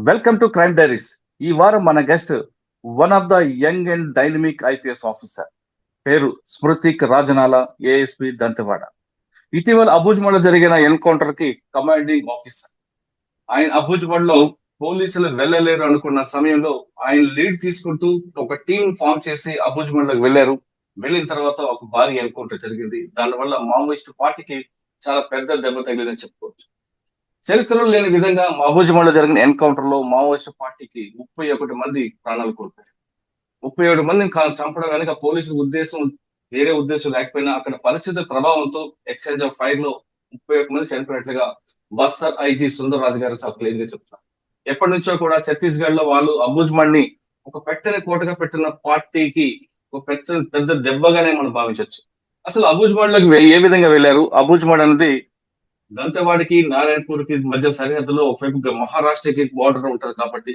Welcome to crime diaries. ఈ వారం మన guest one of the young and dynamic IPS officer. పేరు స్మృతిక్ Rajanala, ASP Dantewada. ఇటీవల అబుజ్మలో జరిగిన ఎన్కౌంటర్ కి కమాండింగ్ ఆఫీసర్. ఆయన అబుజ్మలో పోలీసులు వెళ్ళలేరు అనుకున్న సమయంలో ఆయన లీడ్ తీసుకుంటూ ఒక టీం ఫామ్ చేసి అబుజ్మలోకి వెళ్ళారు. వెళ్ళిన తర్వాత ఒక భారీ ఎన్కౌంటర్ జరిగింది. దానివల్ల మావోయిస్ట్ పార్టీకి చాలా పెద్ద దెబ్బ తగిలిందని చెప్పుకోవచ్చు. చరిత్రలో లేని విధంగా మహబూజ్మలో జరిగిన ఎన్కౌంటర్ లో మావోయిస్ట్ పార్టీకి 31 మంది ప్రాణాలు కోల్పోయారు. 37 మందిని చంపడం వెనక పోలీసుల ఉద్దేశం వేరే ఉద్దేశం లేకపోయినా అక్కడ పరిస్థితి ప్రభావంతో ఎక్స్చేంజ్ ఆఫ్ ఫైర్ లో 31 మంది చనిపోయినట్లుగా బస్తర్ ఐజీ సుందర్ రాజు గారు చాలా క్లియర్ గా చెప్తారు. ఎప్పటి నుంచో కూడా ఛత్తీస్గఢ్ లో వాళ్ళు అబుజ్మడ్ ని ఒక పెట్టని కోటగా పెట్టిన పార్టీకి ఒక పెద్ద దెబ్బగానే మనం భావించవచ్చు. అసలు అబుజ్మడ్ లోకి ఏ విధంగా వెళ్ళారు? అబుజ్మడ్ అనేది దంతెవాడికి నారాయణపూర్ కి మధ్య సరిహద్దులో ఒకవైపు మహారాష్ట్రకి బార్డర్ ఉంటది కాబట్టి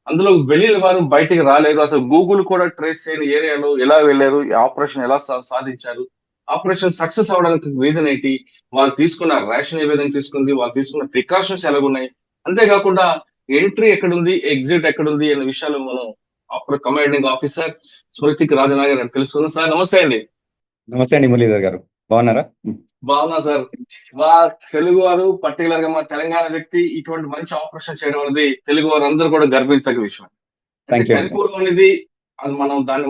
అందులో వెళ్ళిన వారు బయటికి రాలేరు. అసలు గూగుల్ కూడా ట్రేస్ చేయని ఏరియాలో ఎలా వెళ్ళారు, ఈ ఆపరేషన్ ఎలా సాధించారు, ఆపరేషన్ సక్సెస్ అవడానికి రీజన్ ఏంటి, వాళ్ళు తీసుకున్న రేషన్ ఏ విధంగా తీసుకుంది, వాళ్ళు తీసుకున్న ప్రికాషన్స్ ఎలాగున్నాయి, అంతేకాకుండా ఎంట్రీ ఎక్కడుంది, ఎగ్జిట్ ఎక్కడుంది అనే విషయాలు మనం అప్పుడు కమాండింగ్ ఆఫీసర్ స్మృతిక్ రాజనాగర్ గారు తెలుసుకుందాం. సార్ నమస్తే అండి. నమస్తే అండి మురళీధర్ గారు, బాగున్నారా? బాగున్నా సార్. మా తెలుగు వారు, పర్టికులర్ గా మా తెలంగాణ వ్యక్తి ఇటువంటి మంచి ఆపరేషన్ చేయడం అనేది తెలుగు వారు అందరూ కూడా గర్వించదగ్గ విషయం. చనిపోవడం అనేది అది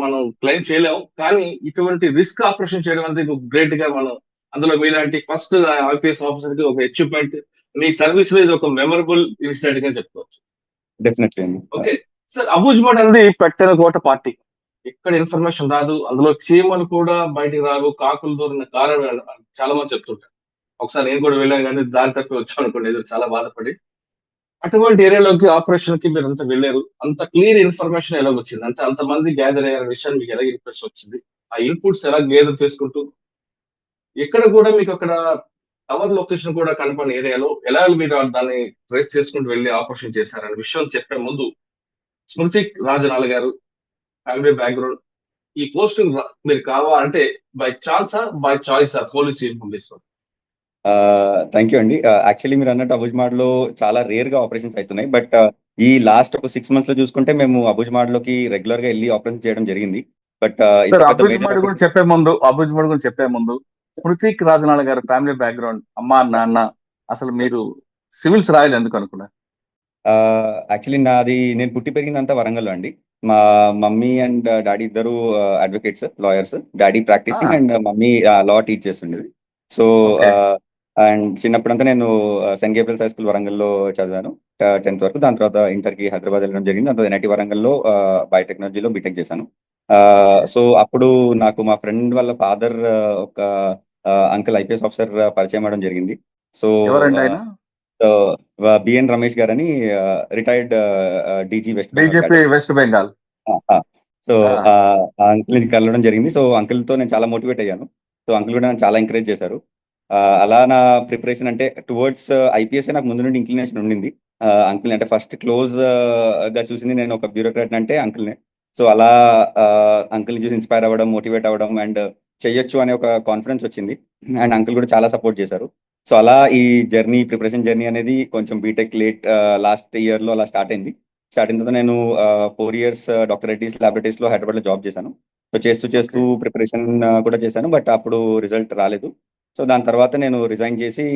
మనం క్లెయిమ్ చేయలేము, కానీ ఇటువంటి రిస్క్ ఆపరేషన్ చేయడం అనేది గ్రేట్ గా మనం అందులో మీలాంటి ఫస్ట్ ఐపీఎస్ ఆఫీసర్ కి ఒక అచీవ్మెంట్, మీ సర్వీస్ లో ఇది ఒక మెమరబుల్ ఇన్సిడెంట్ గా చెప్పుకోవచ్చు. డెఫినెట్లీ. ఓకే సార్, అబుజ్మడ్ అనేది పెట్టెన కోట పార్టీ. ఎక్కడ ఇన్ఫర్మేషన్ రాదు, అందులో చీమలు కూడా బయటికి రావు, కాకులు దూరిన కారణం చాలా మంది చెప్తుంటారు. ఒకసారి నేను కూడా వెళ్ళాను, కానీ దారి తప్పి వచ్చాను అనుకోండి, ఎదురు చాలా బాధపడి. అటువంటి ఏరియాలోకి ఆపరేషన్ కి మీరు అంతా వెళ్ళారు. అంత క్లియర్ ఇన్ఫర్మేషన్ ఎలా వచ్చింది, అంటే అంతమంది గ్యాదర్ అయ్యారు విషయాన్ని మీకు ఎలా ఇన్ఫర్మేషన్ వచ్చింది, ఆ ఇన్పుట్స్ ఎలా గ్యాదర్ చేసుకుంటూ ఎక్కడ కూడా మీకు అక్కడ టవర్ లొకేషన్ కూడా కనపడిన ఏరియాలో ఎలా మీరు దాన్ని ట్రేస్ చేసుకుంటూ వెళ్ళి ఆపరేషన్ చేశారనే విషయం చెప్పే ముందు, స్మృతిక్ రాజనాల గారు ఫ్యామిలీ బ్యాక్గ్రౌండ్, ఈ పోస్ట్ మీరు కావాలంటే బై ఛాన్సా బై చాయిస్ పోలీస్ పంపిస్తారు? థ్యాంక్ యూ అండి. యాక్చువల్లీ మీరు అన్నట్టు అబుజ్మాడ్ లో చాలా రేర్ గా ఆపరేషన్స్ అవుతున్నాయి. బట్ ఈ లాస్ట్ ఒక 6 months లో చూసుకుంటే మేము అబుజ్మాడ్ లోకి రెగ్యులర్ గా వెళ్ళి ఆపరేషన్ చేయడం జరిగింది. బట్ అబుజ్మాడ్ గురించి చెప్పే ముందు స్మృతిక్ రాజనాల గారు ఫ్యామిలీ బ్యాక్గ్రౌండ్, అమ్మా నాన్న, అసలు మీరు సివిల్స్ రాయాలి ఎందుకు అనుకున్నారు? యాక్చువల్లీ నేను పుట్టి పెరిగిందంతా వరంగల్ అండి. మా మమ్మీ అండ్ డాడీ ఇద్దరు advocates, lawyers. Daddy practising and mummy law teach చేస్తుండేది. సో అండ్ చిన్నప్పుడంతా నేను సెయింట్ గేబ్రియల్స్ హై స్కూల్ వరంగల్లో చదివాను 10th వరకు. దాని తర్వాత ఇంటర్ కి హైదరాబాద్ వెళ్ళడం జరిగింది. దాని తర్వాత ఎన్ఐటి వరంగల్లో బయోటెక్నాలజీలో బీటెక్ చేశాను. సో అప్పుడు నాకు మా ఫ్రెండ్ వాళ్ళ ఫాదర్ ఒక అంకుల్ ఐపీఎస్ ఆఫీసర్ పరిచయం అవడం జరిగింది. సో బిఎన్ రమేష్ గారు అని retired DG west Bengal. So uncle ని కలవడం జరిగింది. సో అంకుల్ తో నేను చాలా మోటివేట్ అయ్యాను. సో అంకుల్ కూడా నన్ను చాలా ఎంకరేజ్ చేశారు. అలా నా ప్రిపరేషన్ అంటే టువర్డ్స్ ఐపీఎస్ నాకు ముందు నుండి ఇంక్లినేషన్ ఉండింది. అంకుల్ అంటే ఫస్ట్ క్లోజ్ గా చూసింది నేను ఒక బ్యూరోక్రాట్ అంటే అంకుల్నే. సో అలా అంకుల్ ని చూసి ఇన్స్పైర్ అవ్వడం, మోటివేట్ అవ్వడం అండ్ చెయ్యొచ్చు అనే ఒక కాన్ఫిడెన్స్ వచ్చింది. అండ్ అంకుల్ కూడా చాలా సపోర్ట్ చేశారు. సో అలా ఈ ప్రిపరేషన్ జర్నీ అనేది కొంచెం బీటెక్ లాస్ట్ ఇయర్ లో అలా స్టార్ట్ అయిన తర్వాత నేను 4 years డాక్టర్ రెడ్డిస్ ల్యాబొరేటరీస్ లో హైదరాబాద్ లో జాబ్ చేశాను. సో చేస్తూ ప్రిపరేషన్ కూడా చేశాను, బట్ అప్పుడు రిజల్ట్ రాలేదు. సో దాని తర్వాత నేను రిజైన్ చేసి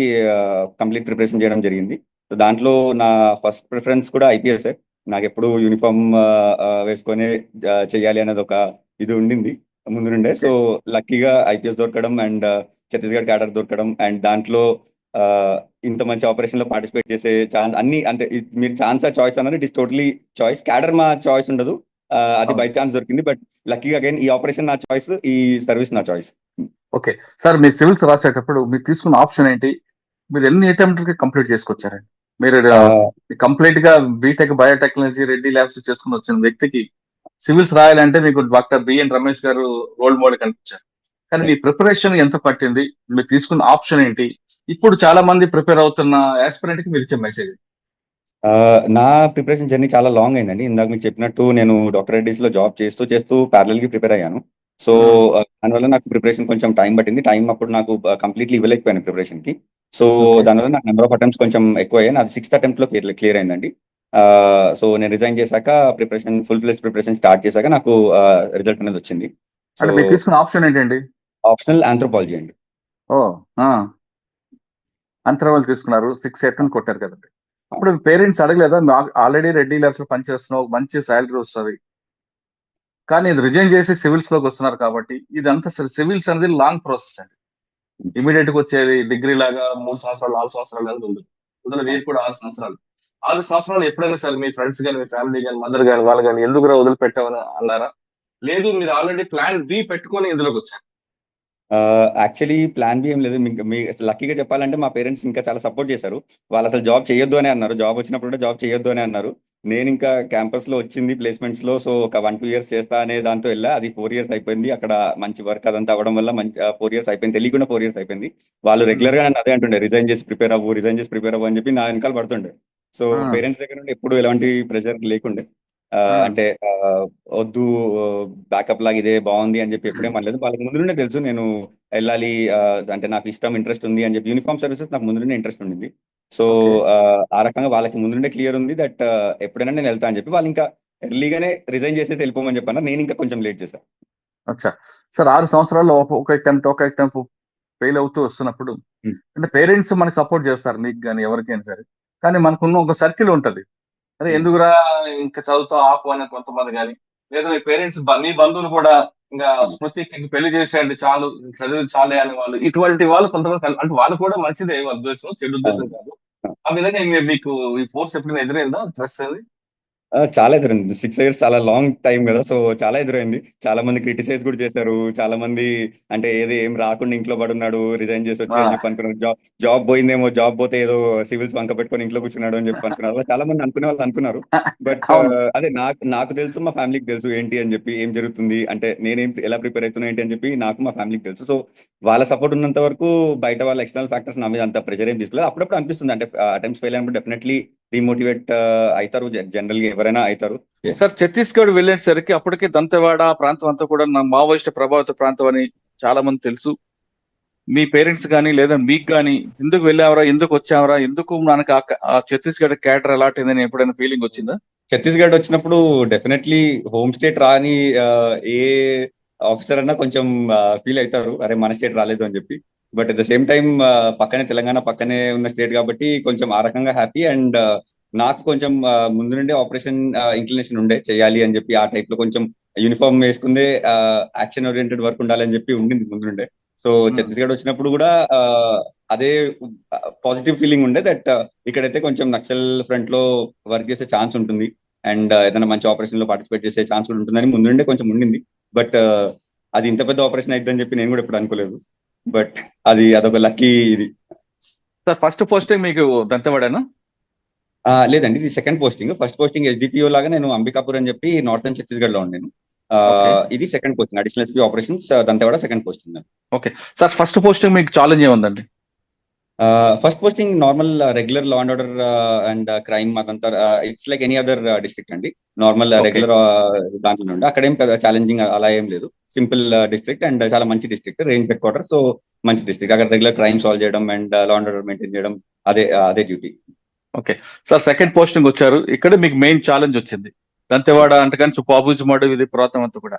కంప్లీట్ ప్రిపరేషన్ చేయడం జరిగింది. సో దాంట్లో నా ఫస్ట్ ప్రిఫరెన్స్ కూడా ఐపీఎస్. నాకు ఎప్పుడు యూనిఫామ్ వేసుకొని చెయ్యాలి అనేది ఒక ఇది ఉండింది ముందు నుండే. సో లక్కీగా ఐపీఎస్ దొరకడం అండ్ ఛత్తీస్గఢ్ క్యాడర్ దొరకడం అండ్ దాంట్లో ఇంత మంచి ఆపరేషన్ లో పార్టిసిపేట్ చేసే ఛాన్స్ అన్ని, అంటే మీరు ఛాన్స్ చాయిస్ అన్నారు, it is totally choice. Cadre మా చాయిస్ ఉండదు, అది బై ఛాన్స్ దొరికింది. బట్ లక్కీగా అగైన్ ఈ ఆపరేషన్ నా చాయిస్, ఈ సర్వీస్ నా చాయిస్. ఓకే సార్, మీరు సివిల్స్ రాసేటప్పుడు మీరు తీసుకున్న ఆప్షన్ ఏంటి? మీరు ఎన్ని అటెంప్ట్ కంప్లీట్ చేసుకొచ్చారండి? మీరు కంప్లీట్ గా బీటెక్ బయోటెక్నాలజీ రెడ్డి ల్యాబ్స్ చేసుకుని వచ్చిన వ్యక్తికి సివిల్స్ రాయాలంటే మీకు డాక్టర్ బిఎన్ రమేష్ గారు రోల్ మోడల్ కనిపించారు. కానీ మీ ప్రిపరేషన్ ఎంత పట్టింది? మీరు తీసుకున్న ఆప్షన్ ఏంటి? ఇప్పుడు చాలా మంది ప్రిపేర్ అవుతున్న ఆస్పిరెంట్ కి మీరు ఇచ్చే మెసేజ్? నా ప్రిపరేషన్ జర్నీ చాలా లాంగ్ అయిందండి. ఇందాక మీకు చెప్పినట్టు నేను డాక్టర్ రెడ్డిస్ లో జాబ్ చేస్తూ ప్యారలల్ కి ప్రిపేర్ అయ్యాను. సో దానివల్ల నాకు ప్రిపరేషన్ కొంచెం టైం పట్టింది. టైం అప్పుడు నాకు కంప్లీట్లీ ఇవ్వలేకపోయాను ప్రిపరేషన్ కి. సో దానివల్ల నాకు నెంబర్ ఆఫ్ అటెంప్ట్స్ కొంచెం ఎక్కువ అయ్యాయి. అది 6th attempt లో క్లియర్ అయిందండి. సో నేను రిజైన్ చేశాక ఫుల్ ఫ్లెజ్ ప్రిపరేషన్ స్టార్ట్ చేశాక నాకు రిజల్ట్ అనేది వచ్చింది. సో అంటే మీరు తీసుకున్న ఆప్షన్ ఏంటండి? ఆప్షనల్ ఆంథ్రోపాలజీ అండి. ఓ అంతర్వాళ్ళు తీసుకున్నారు, 6 అటెంప్ట్ కొట్టారు కదండి. అప్పుడు పేరెంట్స్ అడగలేదా, ఆల్రెడీ రెడ్డి ల్యాబ్స్ లో పనిచేస్తున్నావు, మంచి శాలరీ వస్తుంది, కానీ ఇది రిజైన్ చేసి సివిల్స్ లోకి వస్తున్నారు కాబట్టి ఇదంతా సివిల్స్ అనేది లాంగ్ ప్రాసెస్ అండి. ఇమీడియట్ గా వచ్చేది డిగ్రీ లాగా 3 సంవత్సరాలు 4 సంవత్సరాలు అనేది ఉండదు. అందులో మీరు కూడా 6 సంవత్సరాలు 6 సంవత్సరాలు ఎప్పుడైనా సరే మీ ఫ్రెండ్స్ కానీ, మీ ఫ్యామిలీ కానీ, మదర్ కానీ, వాళ్ళు కానీ ఎందుకు వదిలిపెట్టామని అన్నారా? లేదు మీరు ఆల్రెడీ ప్లాన్ బి పెట్టుకొని ఇందులోకి వచ్చారు? యాక్చువల్లీ ప్లాన్ బి ఏం లేదు. మీ లక్కీగా చెప్పాలంటే మా పేరెంట్స్ ఇంకా చాలా సపోర్ట్ చేశారు. వాళ్ళు అసలు జాబ్ చేయొద్దు అని అన్నారు. జాబ్ వచ్చినప్పుడు కూడా జాబ్ చేయొద్దు అని అన్నారు. నేను ఇంకా క్యాంపస్ లో వచ్చింది ప్లేస్మెంట్స్ లో, సో ఒక 1-2 years చేస్తా అనే దాంతో వెళ్ళా. అది 4 years అయిపోయింది. అక్కడ మంచి వర్క్ అదంతా అవ్వడం వల్ల మంచి 4 years అయిపోయింది. తెలియకుండా 4 years అయిపోయింది. వాళ్ళు రెగ్యులర్ గా నన్ను అదే అంటుండే, రిజైన్ చేసి ప్రిపేర్ అవ్వు అని చెప్పి నా వెనకాల పడుతుండే. సో పేరెంట్స్ దగ్గర నుండి ఎప్పుడు ఎలాంటి ప్రెషర్ లేకుండే. అంటే వద్దు, బ్యాకప్ లాగా ఇదే బాగుంది అని చెప్పి ఎప్పుడేం అనలేదు. వాళ్ళకి ముందు నుండే తెలుసు నేను వెళ్ళాలి, అంటే నాకు ఇష్టం, ఇంట్రెస్ట్ ఉంది అని చెప్పి. యూనిఫామ్ సర్వీసెస్ నాకు ముందు నుండే ఇంట్రెస్ట్ ఉండింది. సో ఆ రకంగా వాళ్ళకి ముందు నుండే క్లియర్ ఉంది దట్ ఎప్పుడైనా నేను వెళ్తా అని చెప్పి. వాళ్ళు ఇంకా ఎర్లీగానే రిజైన్ చేసేసి వెళ్ళిపోమని చెప్పాను. నేను ఇంకా కొంచెం లేట్ చేశాను. అచ్చా సార్, 6 సంవత్సరాల్లో ఒక అటెంప్ట్ ఫెయిల్ అవుతూ వస్తున్నప్పుడు అంటే పేరెంట్స్ మనకి సపోర్ట్ చేస్తారు, మీకు కానీ ఎవరికైనా సరే. కానీ మనకున్న ఒక సర్కిల్ ఉంటది, అదే ఎందుకురా ఇంకా చదువుతా ఆపు అనే కొంతమంది కానీ, లేదా మీ పేరెంట్స్ మీ బంధువులు కూడా ఇంకా స్మృతికి పెళ్లి చేసేయండి చాలు, చదివి చాలే అని వాళ్ళు, ఇటువంటి వాళ్ళు కొంతమంది అంటే వాళ్ళు కూడా మంచిదే ఉద్దేశం, చెడు ఉద్దేశం కాదు. ఆ విధంగా మీకు ఈ ఫోర్స్ ఎప్పుడైనా ఎదురైందా, స్ట్రెస్ అది? చాలా ఎదురైంది. 6 years చాలా లాంగ్ టైం కదా, సో చాలా ఎదురైంది. చాలా మంది క్రిటిసైజ్ కూడా చేశారు. చాలా మంది అంటే ఏం రాకుండా ఇంట్లో పడున్నాడు, రిజైన్ చేసి వచ్చి అని చెప్పి అనుకున్నారు. జాబ్ పోయిందేమో, జాబ్ పోతే ఏదో సివిల్స్ వంక పెట్టుకొని ఇంట్లో కూర్చున్నాడు అని చెప్పి అనుకున్నారు. అలా చాలా మంది అనుకునే వాళ్ళు అనుకున్నారు. బట్ అవును. అదే నాకు తెలుసు, మా ఫ్యామిలీకి తెలుసు ఏంటి అని చెప్పి, ఏం జరుగుతుంది అంటే ఎలా ప్రిపేర్ అవుతున్నా ఏంటి అని చెప్పి నాకు మా ఫ్యామిలీకి తెలుసు. సో వాళ్ళ సపోర్ట్ ఉన్నంత వరకు బయట వాళ్ళ ఎక్స్టర్నల్ ఫ్యాక్టర్స్ నా మీద అంత ప్రెషర్ ఏం తీసుకోలేదు. అప్పుడప్పుడు అనిపిస్తుంది అంటే అటెంప్ట్స్ ఫెయిల్ అయినప్పుడు డెఫినెట్లీ డిమోటివేట్ అవుతారు, జనరల్ గా ఎవరైనా అవుతారు. సార్, ఛత్తీస్గఢ్ వెళ్ళేసరికి అప్పటికే దంతెవాడ ఆ ప్రాంతం అంతా కూడా మావోయిస్ట్ ప్రభావిత ప్రాంతం అని చాలా మంది తెలుసు. మీ పేరెంట్స్ కానీ లేదా మీకు కానీ ఎందుకు వెళ్ళావరా, ఎందుకు వచ్చావరా, ఎందుకు మనకు ఆ ఛత్తీస్గఢ్ క్యాడర్ అలాంటి అయిందని ఎప్పుడైనా ఫీలింగ్ వచ్చిందా? ఛత్తీస్గఢ్ వచ్చినప్పుడు డెఫినెట్లీ హోమ్ స్టేట్ రాని ఏ ఆఫీసర్ అన్నా కొంచెం ఫీల్ అవుతారు, అరే మన స్టేట్ రాలేదు అని చెప్పి. But at the same time పక్కనే తెలంగాణ పక్కనే ఉన్న స్టేట్ కాబట్టి కొంచెం ఆ రకంగా హ్యాపీ. అండ్ నాకు కొంచెం ముందు నుండే ఆపరేషన్ ఇంక్లినేషన్ ఉండే, చేయాలి అని చెప్పి. ఆ టైప్ లో కొంచెం యూనిఫామ్ వేసుకుందే యాక్షన్ ఓరియంటెడ్ వర్క్ ఉండాలని చెప్పి ఉండింది ముందు నుండే. సో ఛత్తీస్గఢ్ వచ్చినప్పుడు కూడా అదే పాజిటివ్ ఫీలింగ్ ఉండే దట్ ఇక్కడైతే కొంచెం నక్సల్ ఫ్రంట్ లో వర్క్ చేసే ఛాన్స్ ఉంటుంది, అండ్ ఏదైనా మంచి ఆపరేషన్ లో పార్టిసిపేట్ చేసే ఛాన్స్ కూడా ఉంటుందని ముందు నుండే కొంచెం ఉండింది. బట్ అది ఇంత పెద్ద ఆపరేషన్ అయిద్దని చెప్పి నేను కూడా ఎప్పుడు అనుకోలేదు. బట్ అదొక లక్కీ ఇది. సార్, ఫస్ట్ పోస్టింగ్ మీకు దంతెవాడేనా? లేదండి, ఇది second posting. First posting SDPO లాగా నేను అంబికాపూర్ అని చెప్పి నార్థన్ ఛత్తీస్గఢ్ లో ఉన్నాను. ఇది second posting, additional SP operations Dantewada second posting. Okay sir, first posting మీకు ఛాలెంజ్ ఏముందండి? First posting normal regular law and order and crime, అదంతా it's like any other district అండి. నార్మల్ రెగ్యులర్ దాంట్లో ఉండే, అక్కడ ఏం ఛాలెంజింగ్ అలా ఏం లేదు. సింపుల్ డిస్ట్రిక్ట్ అండ్ చాలా మంచి district, range head quarter. So మంచి డిస్ట్రిక్ట్, అక్కడ రెగ్యులర్ క్రైమ్ సాల్వ్ చేయడం and law and order maintain చేయడం, అదే duty. Okay sir, second posting వచ్చారు, ఇక్కడ మీకు మెయిన్ ఛాలెంజ్ వచ్చింది. దంతెవాడ అంటే కానీ పాబుజిమాడు ఇది పురాతం అంతా కూడా.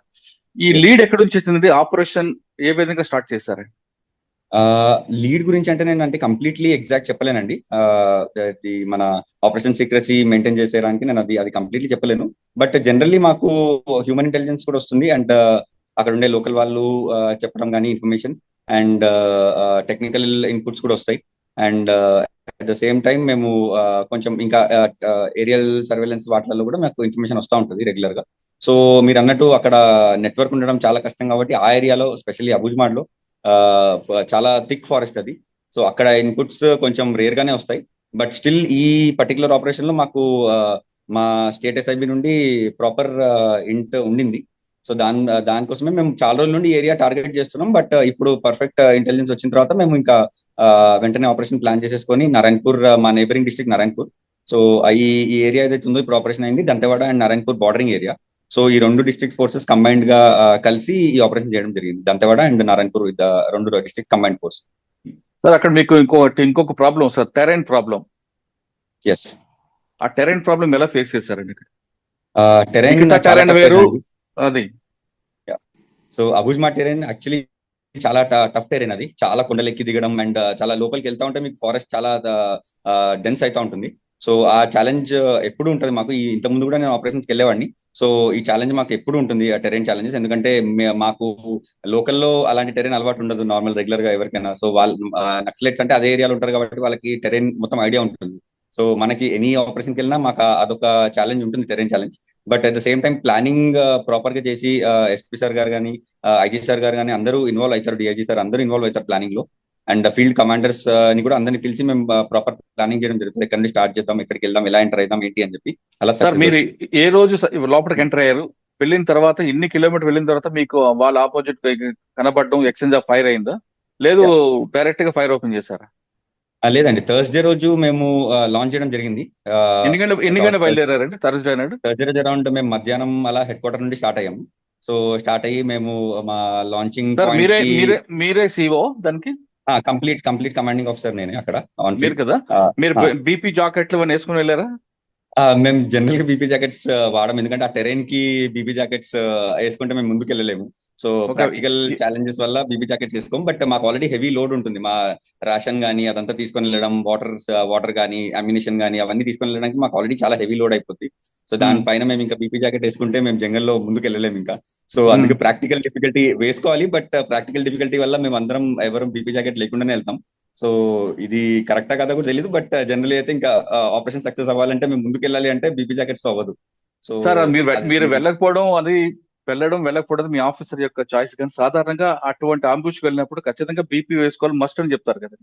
ఈ లీడ్ ఎక్కడి నుంచి వచ్చింది, ఆపరేషన్ ఏ విధంగా స్టార్ట్ చేశారు? లీడ్ గురించి అంటే నేను అంటే కంప్లీట్లీ ఎగ్జాక్ట్ చెప్పలేనండి. మన ఆపరేషన్ సీక్రెసీ మెయింటైన్ చేసేయడానికి నేను అది కంప్లీట్లీ చెప్పలేను. బట్ జనరల్లీ మాకు హ్యూమన్ ఇంటెలిజెన్స్ కూడా వస్తుంది, అండ్ అక్కడ ఉండే లోకల్ వాళ్ళు చెప్పడం కానీ ఇన్ఫర్మేషన్, అండ్ టెక్నికల్ ఇన్పుట్స్ కూడా వస్తాయి. And at the same time మేము కొంచెం ఇంకా ఏరియల్ సర్వేలెన్స్ వాటిల్లో కూడా మాకు ఇన్ఫర్మేషన్ వస్తూ ఉంటుంది రెగ్యులర్ గా. సో మీరు అన్నట్టు అక్కడ నెట్వర్క్ ఉండడం చాలా కష్టం కాబట్టి ఆ ఏరియాలో, ఎస్పెషల్లీ అబుజ్మాడ్లో చాలా థిక్ ఫారెస్ట్ అది. సో అక్కడ ఇన్పుట్స్ కొంచెం రేర్ గానే వస్తాయి. బట్ స్టిల్ ఈ పర్టికులర్ ఆపరేషన్ లో మాకు మా స్టేట్ ఎస్ఐబి నుండి ప్రాపర్ ఇంట్ ఉండింది. సో దానికోసమే మేము చాలా రోజుల నుండి ఏరియా టార్గెట్ చేస్తున్నాం. బట్ ఇప్పుడు పర్ఫెక్ట్ ఇంటెలిజెన్స్ వచ్చిన తర్వాత మేము ఇంకా వెంటనే ఆపరేషన్ ప్లాన్ చేసేసుకొని నారాయణపూర్, మా నైబరింగ్ డిస్ట్రిక్ట్ నారాయణపూర్. సో ఈ ఏరియా ఏదైతే ఉందో ఇప్పుడు ఆపరేషన్ అయింది Dantewada and Narayanpur bordering area. So ఈ రెండు డిస్ట్రిక్ట్ ఫోర్సెస్ కంబైన్డ్ గా కలిసి ఈ ఆపరేషన్ చేయడం జరిగింది, దంతెవాడ అండ్ నారాయణపూర్, రెండు డిస్ట్రిక్ట్ కంబైన్డ్ ఫోర్స్. సార్, అక్కడ మీకు ఇంకొక problem sir, terrain problem. Yes. ఆ టెరైన్ ప్రాబ్లం ఎలా ఫేస్ చేశారండి ఇక్కడ? టెరైన్ మిగతా చాలా టెరైన్ టఫ్ వేరు, అండి. అది సో అబుజ్మా టెరైన్ యాక్చువల్లీ చాలా టఫ్ టెరైన్, అది చాలా కొండలెక్కి దిగడం అండ్ చాలా లోపలికి వెళ్తా ఉంటే మీకు ఫారెస్ట్ చాలా డెన్స్ అవుతా ఉంటుంది. సో ఆ ఛాలెంజ్ ఎప్పుడు ఉంటుంది మాకు. ఇంత ముందు కూడా నేను ఆపరేషన్స్కి వెళ్ళేవాడిని. సో ఈ ఛాలెంజ్ మాకు ఎప్పుడు ఉంటుంది, ఆ టెరైన్ ఛాలెంజెస్. ఎందుకంటే మాకు లోకల్లో అలాంటి టెరైన్ అలవాటు ఉండదు నార్మల్ రెగ్యులర్ గా ఎవరికైనా. సో వాళ్ళు నక్సలైట్స్ అంటే అదే ఏరియాలో ఉంటారు కాబట్టి వాళ్ళకి టెరైన్ మొత్తం ఐడియా ఉంటుంది. సో మనకి ఎనీ ఆపరేషన్కి వెళ్ళినా మాకు అదొక ఛాలెంజ్ ఉంటుంది, terrain challenge. But at the same time planning proper గా చేసి ఎస్పీ సార్ గారు కానీ ఐజీ సార్ గారు కానీ అందరూ ఇన్వాల్వ్ అవుతారు, డిఐజీ సార్ అందరూ ఇన్వాల్వ్ అవుతారు ప్లానింగ్ లో. అండ్ ఫీల్డ్ కమాండర్స్ ని కూడా అందరిని పిలిచి మేము ప్రాపర్ ప్లానింగ్ చేయడం జరుగుతుంది. ఎక్కడి నుంచి స్టార్ట్ చేద్దాం, ఎక్కడికి వెళ్దాం, ఎలా ఎంటర్ అవుదాం ఏంటి అని చెప్పి అలా సార్ సక్సెస్. మీరు ఏ రోజు లోపలికి ఎంటర్ అయ్యారు, వెళ్ళిన తర్వాత ఇన్ని కిలోమీటర్ వెళ్ళిన తర్వాత మీకు వాళ్ళ ఆపోజిట్ కనబడడం, ఎక్స్చేంజ్ ఆఫ్ ఫైర్ అయిందా, లేదు డైరెక్ట్ గా ఫైర్ ఓపెన్ చేశారా? లేదండి, థర్స్డే రోజు మేము లాంచ్ చేయడం జరిగింది. ఎన్ని గంటలు బయలుదేరారండి థర్స్డే నాడు? థర్స్డే రోజు అరౌండ్ మేము మధ్యాహ్నం అలా హెడ్ క్వార్టర్ నుండి స్టార్ట్ అయ్యాము. సో స్టార్ట్ అయ్యి మేము మా లాంచింగ్ సార్ పాయింట్ మీరే కి మీరే మీరే సిఓ దానికి? కంప్లీట్ కమాండింగ్ ఆఫీసర్ నేనే అక్కడ ఆన్ మీరు ఫీల్డ్. కదా, మీరు బీపీ జాకెట్లు అని వేసుకుని వెళ్ళారా? మేము జనరల్ గా బీపీ జాకెట్స్ వాడడం, ఎందుకంటే ఆ టెరైన్ కి బీపీ జాకెట్స్ వేసుకుంటే మేము ముందుకు వెళ్ళలేము. సో ప్రాక్టికల్ ఛాలెంజెస్ వల్ల బీబీ జాకెట్స్ వేసుకోం. బట్ మాకు ఆల్రెడీ హెవీ లోడ్ ఉంటుంది, మా రేషన్ గానీ అదంతా తీసుకొని వెళ్ళడం, వాటర్ కానీ అమ్యునిషన్ కానీ అవన్నీ తీసుకొని వెళ్ళడానికి మాకు ఆల్రెడీ చాలా హెవీ లోడ్ అయిపోతుంది. సో దానిపైన మేము ఇంకా బీపీ జాకెట్ వేసుకుంటే మేము జంగల్లో ముందుకు వెళ్ళలేము ఇంకా. సో అందుకే ప్రాక్టికల్ డిఫికల్టీ వేసుకోవాలి, బట్ ప్రాక్టికల్ డిఫికల్టీ వల్ల మేము అందరం ఎవరు బీపీ జాకెట్ లేకుండానే వెళ్తాం. సో ఇది కరెక్టా కదా కూడా తెలియదు, బట్ జనరల్ అయితే ఇంకా ఆపరేషన్ సక్సెస్ అవ్వాలంటే మేము ముందుకు వెళ్ళాలి అంటే బీపీ జాకెట్స్ తో అవ్వదు. సో సార్ మీరు వెళ్ళకపోవడం, అది వెళ్ళకపోవడం మీ ఆఫీసర్ యొక్క చాయిస్, కానీ సాధారణంగా అటువంటి ఆంబుష్ వెళ్ళినప్పుడు ఖచ్చితంగా బీపీ వేసుకోవాలి మస్ట్ అని చెప్తారు కదా.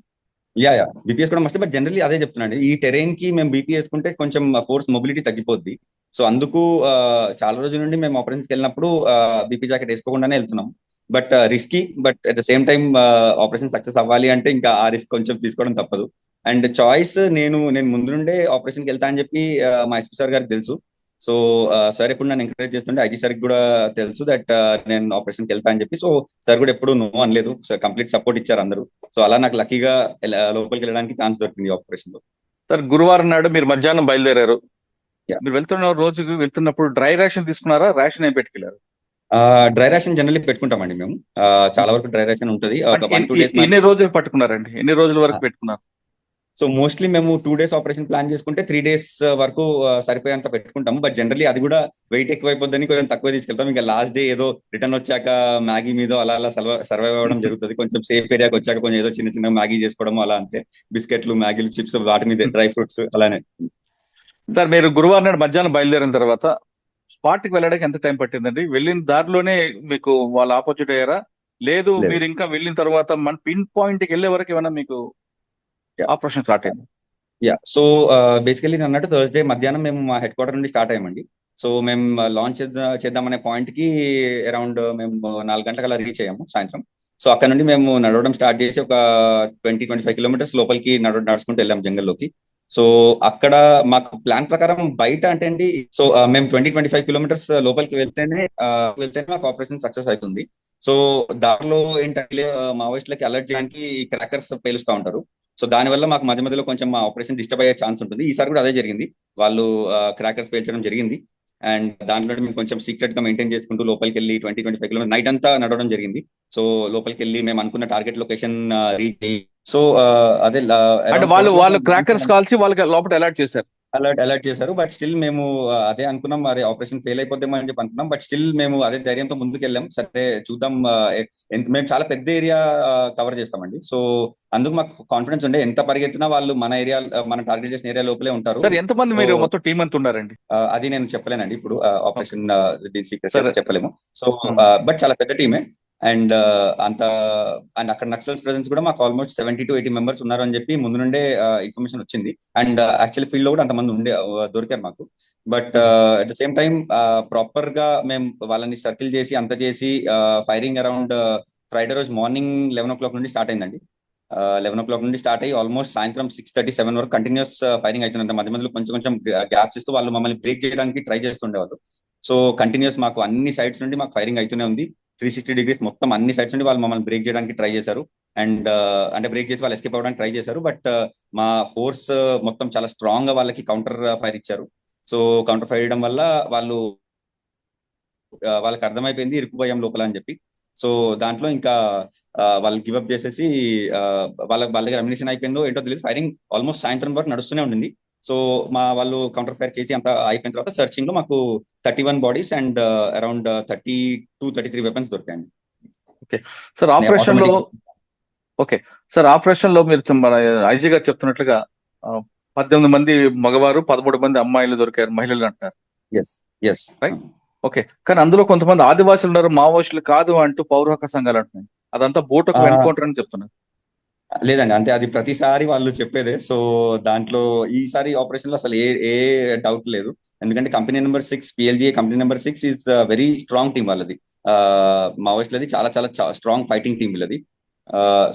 బీపీఎస్ కూడా మస్ట్, బట్ జనరల్లీ అదే చెప్తున్నాండి, ఈ టెరైన్ కి మేము బీపీ వేసుకుంటే కొంచెం ఫోర్స్ మొబిలిటీ తగ్గిపోద్ది. సో అందుకు చాలా రోజుల నుండి మేము ఆపరేషన్స్కి వెళ్ళినప్పుడు బీపీ జాకెట్ వేసుకోకుండానే వెళ్తున్నాం. But risky, but at the same time operation success అవ్వాలి అంటే ఇంకా ఆ రిస్క్ కొంచెం తీసుకోవడం తప్పదు. అండ్ చాయిస్ నేను ముందు నుండే ఆపరేషన్కి వెళ్తా అని చెప్పి మా ఎస్పీ సార్ గారికి తెలుసు. సో సార్ ఎప్పుడు నన్ను ఎంకరేజ్ చేస్తుంటే ఐజీ సార్కి కూడా తెలుసు దట్ నేను ఆపరేషన్కి వెళ్తా అని చెప్పి. సో సార్ కూడా ఎప్పుడు నో అనలేదు, కంప్లీట్ సపోర్ట్ ఇచ్చారు అందరూ. సో అలా నాకు లక్కీగా లోపలికి వెళ్ళడానికి ఛాన్స్ దొరికింది ఆపరేషన్ లో. సార్ గురువారం నాడు మీరు మధ్యాహ్నం బయలుదేరారు. మీరు వెళ్తున్నప్పుడు డ్రై రేషన్ తీసుకున్నారా, రేషన్ ఏం పెట్టుకెళ్ళారు? డ్రై రేషన్ జనరల్లీ పెట్టుకుంటామండి మేము. చాలా వరకు డ్రై రేషన్ ఉంటుంది. ఎన్ని రోజులు పట్టుకున్నారండి, ఎన్ని రోజుల వరకు పెట్టుకున్నారు? సో మోస్ట్లీ మేము 2 days ఆపరేషన్ ప్లాన్ చేసుకుంటే 3 days వరకు సరిపోయేంత పెట్టుకుంటాం. బట్ జనరల్లీ అది కూడా వెయిట్ ఎక్కువైపోద్దని కొంచెం తక్కువ తీసుకెళ్తాం. ఇంకా లాస్ట్ డే ఏదో రిటర్న్ వచ్చాక మ్యాగీ మీద అలా సర్వైవ్ అవ్వడం జరుగుతుంది. కొంచెం సేఫ్ ఏరియాకి వచ్చాక కొంచెం ఏదో చిన్న చిన్న మ్యాగీ చేసుకోవడం అలా, అంతే. బిస్కెట్లు, మ్యాగీలు, చిప్స్, వాటి మీద డ్రై ఫ్రూట్స్ అలానే. సార్ మీరు గురువారం నాడు మధ్యాహ్నం బయలుదేరిన తర్వాత స్పాట్కి వెళ్ళడానికి ఎంత టైం పట్టిందండి? వెళ్ళిన దారిలోనే మీకు వాళ్ళు ఆపోజిట్ అయ్యారా, లేదు మీరు ఇంకా వెళ్ళిన తర్వాత మన పిన్ పాయింట్ కి వెళ్ళే వరకు ఏమైనా మీకు ఆపరేషన్ స్టార్ట్ అయింది? సో బేసికలీ నేను అన్నట్టు థర్స్డే మధ్యాహ్నం మేము మా హెడ్ క్వార్టర్ నుండి స్టార్ట్ అయ్యామండి. సో మేము లాంచ్ చేద్దామనే పాయింట్ కి అరౌండ్ మేము 4 గంటలకు అలా రీచ్ అయ్యాము సాయంత్రం. సో అక్కడ నుండి మేము నడవడం స్టార్ట్ చేసి ఒక 20-25 kilometers లోపలికి నడుచుకుంటూ వెళ్ళాం జంగల్లోకి. సో అక్కడ మాకు ప్లాన్ ప్రకారం బయట అంటే అండి, సో మేము 20-25 kilometers లోపలికి వెళ్తేనే మాకు ఆపరేషన్ సక్సెస్ అవుతుంది. సో దారిలో ఏంటంటే మావోయిస్టులకి అలర్ట్ చేయడానికి క్రాకర్స్ పేలుస్తూ ఉంటారు. సో దానివల్ల మాకు మధ్య మధ్యలో కొంచెం మా ఆపరేషన్ డిస్టర్బ్ అయ్యే ఛాన్స్ ఉంటుంది. ఈసారి కూడా అదే జరిగింది, వాళ్ళు క్రాకర్స్ పేల్చడం జరిగింది. అండ్ దాంట్లో మేము కొంచెం సీక్రెట్ గా మెయింటైన్ చేసుకుంటూ లోపలికి వెళ్ళి 20-25 kilometers నైట్ అంతా నడవడం జరిగింది. సో లోపలికి వెళ్ళి మేము అనుకున్న టార్గెట్ లొకేషన్ రీచ్ అయ్యి, సో అదే అంటే వాళ్ళు క్రాకర్స్ కాల్చి వాళ్ళకి లోపల అలర్ట్ చేశారు. బట్ స్టిల్ మేము అదే అనుకున్నాం, మరి ఆపరేషన్ ఫెయిల్ అయిపోద్దామని అని చెప్పి అనుకున్నాం. బట్ స్టిల్ మేము అదే ధైర్యంతో ముందుకు వెళ్ళాం. సరే చూద్దాం, మేము చాలా పెద్ద ఏరియా కవర్ చేస్తామండి. సో అందుకు మాకు కాన్ఫిడెన్స్ ఉండే, ఎంత పరిగెత్తినా వాళ్ళు మన టార్గెట్ చేసిన ఏరియా లోపలే ఉంటారు. ఎంతమంది మీరు మొత్తం టీం అంతా ఉన్నారండి? అది నేను చెప్పలేనండి ఇప్పుడు, ఆపరేషన్ సీక్రెట్ చెప్పలేము. సో బట్ చాలా పెద్ద టీమే. అండ్ అక్కడ నక్సల్స్ ప్రెజెన్స్ కూడా మాకు ఆల్మోస్ట్ 70-80 members ఉన్నారు అని చెప్పి ముందు నుండే ఇన్ఫర్మేషన్ వచ్చింది. అండ్ యాక్చువల్లీ ఫీల్డ్ లో కూడా అంతమంది దొరికారు మాకు. But at the same time proper గా మేము వాళ్ళని సర్కిల్ చేసి అంత చేసి ఫైరింగ్ అరౌండ్ ఫ్రైడే రోజు మార్నింగ్ 11 o'clock నుండి స్టార్ట్ అయిందండి. 11 o'clock నుండి స్టార్ట్ అయ్యి ఆల్మోస్ట్ సాయంత్రం 6:30-7 వరకు కంటిన్యూస్ ఫైరింగ్ అవుతుందంట. మధ్య మధ్యలో కొంచెం గ్యాప్స్ ఇస్తూ వాళ్ళు మమ్మల్ని బ్రేక్ చేయడానికి ట్రై చేస్తుండేవాళ్ళు. సో కంటిన్యూస్ మాకు అన్ని సైడ్స్ నుండి మాకు ఫైరింగ్ అవుతూనే ఉంది. 360 degrees మొత్తం అన్ని సైడ్స్ నుండి వాళ్ళు మమ్మల్ని బ్రేక్ చేయడానికి ట్రై చేశారు. అండ్ అంటే బ్రేక్ చేసి వాళ్ళు ఎస్కేప్ అవ్వడానికి ట్రై చేశారు. బట్ మా ఫోర్స్ మొత్తం చాలా స్ట్రాంగ్ గా వాళ్ళకి కౌంటర్ ఫైర్ ఇచ్చారు. సో కౌంటర్ ఫైర్ ఇవ్వడం వల్ల వాళ్ళకి అర్థమైపోయింది ఇరుక్కుపోయాం లోపల అని చెప్పి. సో దాంట్లో ఇంకా వాళ్ళు గివప్ చేసేసి వాళ్ళ దగ్గర అమ్యునిషన్ అయిపోయిందో ఏంటో తెలియదు. ఫైరింగ్ ఆల్మోస్ట్ సాయంత్రం వరకు నడుస్తూనే ఉండింది. సో వాళ్ళు కౌంటర్ ఫైర్ చేసి అంత అయిపోయిన తర్వాత సర్చింగ్ లో మాకు 31 బాడీస్ అండ్ అరౌండ్ 33 వెపన్స్ దొరికాయండి. ఓకే సార్, ఆపరేషన్ లో మీరు మన ఐజీ గారు చెప్తున్నట్లుగా 18 మంది మగవారు, 13 మంది అమ్మాయిలు దొరికారు, మహిళలు అంటారు. రైట్. ఓకే, కానీ అందులో కొంతమంది ఆదివాసులు ఉన్నారు, మావోయిస్టులు కాదు అంటూ పౌర హక్కు సంఘాలు అంటున్నాయి. అదంతా బూటకు ఎన్కౌంటర్ అని చెప్తున్నారు. లేదండి, అంటే అది ప్రతిసారి వాళ్ళు చెప్పేదే. సో దాంట్లో ఈసారి ఆపరేషన్ లో అసలు ఏ డౌట్ లేదు. ఎందుకంటే company number 6 PLGA company number 6 is very strong team వాళ్ళది. మావోయిస్టులది చాలా చాలా స్ట్రాంగ్ ఫైటింగ్ టీం వీళ్ళది.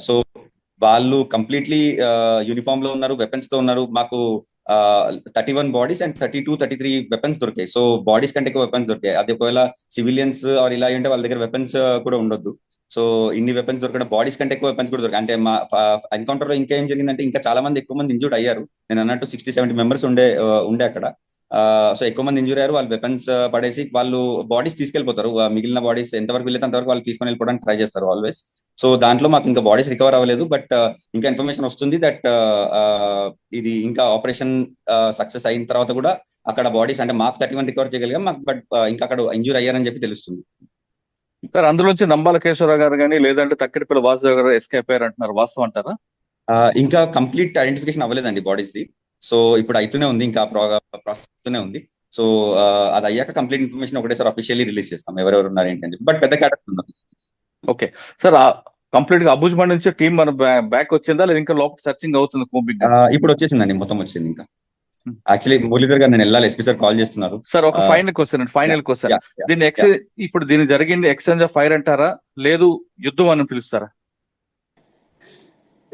సో వాళ్ళు కంప్లీట్లీ యూనిఫామ్ లో ఉన్నారు, వెపన్స్ తో ఉన్నారు. మాకు 31 బాడీస్ అండ్ 33 వెపన్స్ దొరికాయి. సో బాడీస్ కంటే ఎక్కువ వెపన్స్ దొరికాయి. అది ఒకవేళ సివిలియన్స్ ఆర్ ఇలా ఉంటే వాళ్ళ దగ్గర వెపన్స్ కూడా ఉండొద్దు. సో ఇన్ని వెపన్స్ దొరకడం, బాడీస్ కంటే ఎక్కువ వెపన్స్ కూడా దొరికాయి. అంటే మా ఎన్కౌంటర్ లో ఇంకా ఏం జరిగిందంటే ఇంకా చాలా మంది ఎక్కువ మంది ఇంజూర్డ్ అయ్యారు. నేను అన్నట్టు 60-70 మెంబర్స్ ఉండే అక్కడ. సో ఎక్కువ మంది ఇంజూర్ అయ్యారు. వాళ్ళు వెపన్స్ పడేసి వాళ్ళు బాడీస్ తీసుకెళ్లిపోతారు. మిగిలిన బాడీస్ ఎంతవరకు వెళ్ళేది అంతవరకు వాళ్ళు తీసుకొని వెళ్ళిపోవడానికి ట్రై చేస్తారు ఆల్వేస్. సో దాంట్లో మాకు ఇంకా బాడీస్ రికవర్ అవ్వలేదు. బట్ ఇంకా ఇన్ఫర్మేషన్ వస్తుంది దట్ ఇది ఇంకా ఆపరేషన్ సక్సెస్ అయిన తర్వాత కూడా అక్కడ బాడీస్ అంటే మాకు 31 రికవర్ చేయగలిగాం. మాకు బట్ ఇంకా అక్కడ ఇంజూర్ అయ్యారని చెప్పి తెలుస్తుంది. సార్, అందులోంచి నంబాల కేశవరావు గారు కానీ లేదంటే తక్కిడిపల్లి వాసుదేవ్ గారు ఎస్కేప్ అయ్యారు అంటున్నారు, వాస్తవం అంటారా? ఇంకా కంప్లీట్ ఐడెంటిఫికేషన్ అవ్వలేదండి బాడీస్ ది. సో ఇప్పుడు అయితేనే ఉంది, ఇంకా ప్రాసెస్తూనే ఉంది. సో అది అయ్యాక కంప్లీట్ ఇన్ఫర్మేషన్ ఒకటేసారి అఫీషియల్లీ రిలీజ్ చేస్తాం ఎవరెవరు ఉన్నారు ఏంటి అని చెప్పి. బట్ పెద్ద క్యారెక్టర్ ఉన్నారు. ఓకే సార్, కంప్లీట్ గా అబుజ్మండ్ నుంచి టీం మన బ్యాక్ వచ్చిందా లేదా ఇంకా లోపల సర్చింగ్ అవుతుంది? ఇప్పుడు వచ్చేసిందండి, మొత్తం వచ్చింది. ఇంకా యాక్చువల్లీ మురళీధర్ గారు నేను వెళ్ళాలి, ఎస్పీ సార్ కాల్ చేస్తున్నారు. సార్ ఒక ఫైనల్ క్వశ్చన్ దీన్ని ఇప్పుడు దీన్ని జరిగింది ఎక్స్చేంజ్ ఆఫ్ ఫైర్ అంటారా, లేదు యుద్ధం అని పిలుస్తారా?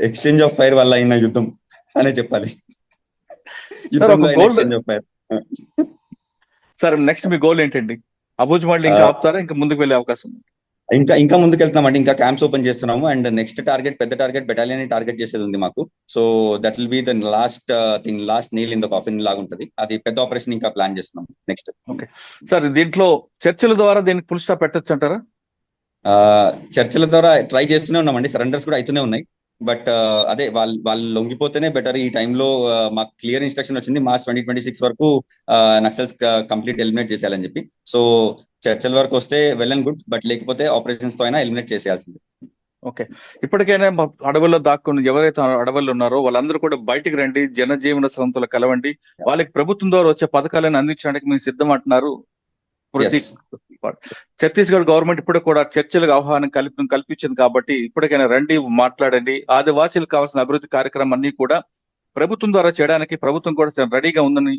ఎక్స్చేంజ్ ఆఫ్ ఫైర్ వల్ల అయిన యుద్ధం అనే చెప్పాలి. సార్ నెక్స్ట్ మీ గోల్ ఏంటండి? అబుజ్మండ్ ఇంకా ఆపుతారా, ఇంకా ముందుకు వెళ్ళే అవకాశం ఉంది? ఇంకా ముందుకు వెళ్తున్నామండి. ఇంకా క్యాంప్స్ ఓపెన్ చేస్తున్నాము. అండ్ నెక్స్ట్ పెద్ద టార్గెట్ బెటాలియన్ టార్గెట్ చేసేది ఉంది మాకు. So that will be the last nail in the coffin లాగా ఉంటది. అది పెద్ద ఆపరేషన్ ఇంకా ప్లాన్ చేస్తున్నాం నెక్స్ట్. ఓకే సార్, దీంట్లో చర్చల ద్వారా దీనికి ఫుల్ స్టాప్ పెట్టొచ్చు అంటారా? చర్చల ద్వారా ట్రై చేస్తూనే ఉన్నామండి. సరెండర్స్ కూడా అవుతూనే ఉన్నాయి. బట్ అదే వాళ్ళు లొంగిపోతేనే బెటర్. ఈ టైంలో మాకు క్లియర్ ఇన్స్ట్రక్షన్ వచ్చింది మార్చ్ 2026 వరకు నక్సల్స్ కంప్లీట్ ఎలిమినేట్ చేసేయాలని చెప్పి. సో చర్చల వరకు వస్తే వెల్ అండ్ గుడ్, బట్ లేకపోతే ఆపరేషన్స్ తో అయినా ఎలిమినేట్ చేసేయాల్సింది. ఓకే, ఇప్పటికైనా అడవుల్లో దాక్కుని ఎవరైతే అడవుల్లో ఉన్నారో వాళ్ళందరూ కూడా బయటికి రండి, జనజీవన సంస్థలు కలవండి, వాళ్ళకి ప్రభుత్వం ద్వారా వచ్చే పథకాలను అందించడానికి మేము సిద్ధం అంటున్నారు. ఛత్తీస్గఢ్ గవర్నమెంట్ ఇప్పుడు కూడా చర్చలకు ఆహ్వానం కల్పించింది కాబట్టి ఇప్పటికైనా రండి, మాట్లాడండి. ఆదివాసీలకు కావాల్సిన అభివృద్ధి కార్యక్రమం అన్ని కూడా ప్రభుత్వం ద్వారా చేయడానికి ప్రభుత్వం కూడా రెడీగా ఉందని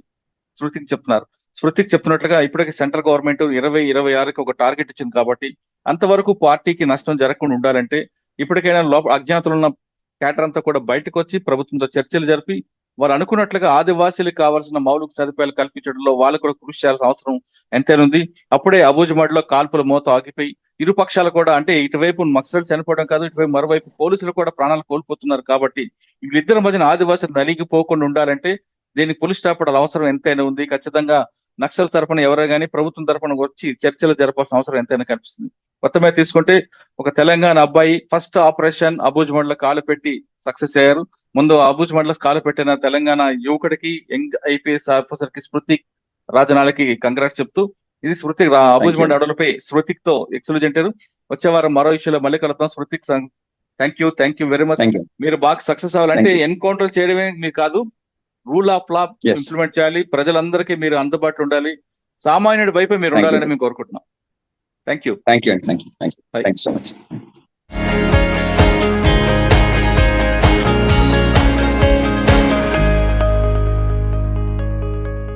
శృతికి చెప్తున్నారు. శృతికి చెప్తున్నట్లుగా ఇప్పటికే సెంట్రల్ గవర్నమెంట్ 2026కి ఒక టార్గెట్ ఇచ్చింది కాబట్టి అంతవరకు పార్టీకి నష్టం జరగకుండా ఉండాలంటే ఇప్పటికైనా అజ్ఞాతులు ఉన్న క్యాటర్ అంతా కూడా బయటకు వచ్చి ప్రభుత్వంతో చర్చలు జరిపి వారు అనుకున్నట్లుగా ఆదివాసీలకు కావాల్సిన మౌలిక సదుపాయాలు కల్పించడంలో వాళ్ళు కూడా కృషి చేయాల్సిన అవసరం ఎంతైనా. అప్పుడే అబుజ్మండ్లో కాల్పుల మోత ఆగిపోయి ఇరు పక్షాలు కూడా, అంటే ఇటువైపు నక్సల్ చనిపోవడం కాదు, ఇటువైపు మరోవైపు పోలీసులు కూడా ప్రాణాలు కోల్పోతున్నారు. కాబట్టి వీళ్ళిద్దరి మధ్యన ఆదివాసులు నలిగిపోకుండా ఉండాలంటే దీనికి పులి స్టాప్ అవసరం ఎంతైనా ఉంది. ఖచ్చితంగా నక్సల్ తరపున ఎవరైనా కానీ ప్రభుత్వం తరపున వచ్చి చర్చలు జరపాల్సిన అవసరం ఎంతైనా కనిపిస్తుంది. మొత్తం మీద తీసుకుంటే ఒక తెలంగాణ అబ్బాయి ఫస్ట్ ఆపరేషన్ అబుజ్మండ్లో కాలు పెట్టి సక్సెస్ అయ్యారు. ముందు అబుజ్మండ్లో కాలు పెట్టిన తెలంగాణ యువకుడికి, యంగ్ ఐపీఎస్ ఆఫీసర్ కి, స్మృతిక్ రాజనాలకి కంగ్రాట్స్ చెప్తూ, ఇది స్మృతిక్ అబుజ్మండ్ అడవులపై స్మృతిక్ తో ఎక్సలెంట్. వచ్చే వారం మరో ఇష్యూలో మళ్ళీ కలుద్దాం. స్మృతిక్ థ్యాంక్ యూ వెరీ మచ్. మీరు బాగా సక్సెస్ అవ్వాలంటే ఎన్కౌంటర్ చేయడమే మీరు కాదు, రూల్ ఆఫ్ లా ఇంప్లిమెంట్ చేయాలి. ప్రజలందరికీ మీరు అందుబాటులో ఉండాలి. సామాన్యుడి వైపు మీరు ఉండాలని మేము కోరుకుంటున్నాం. Thank you so much.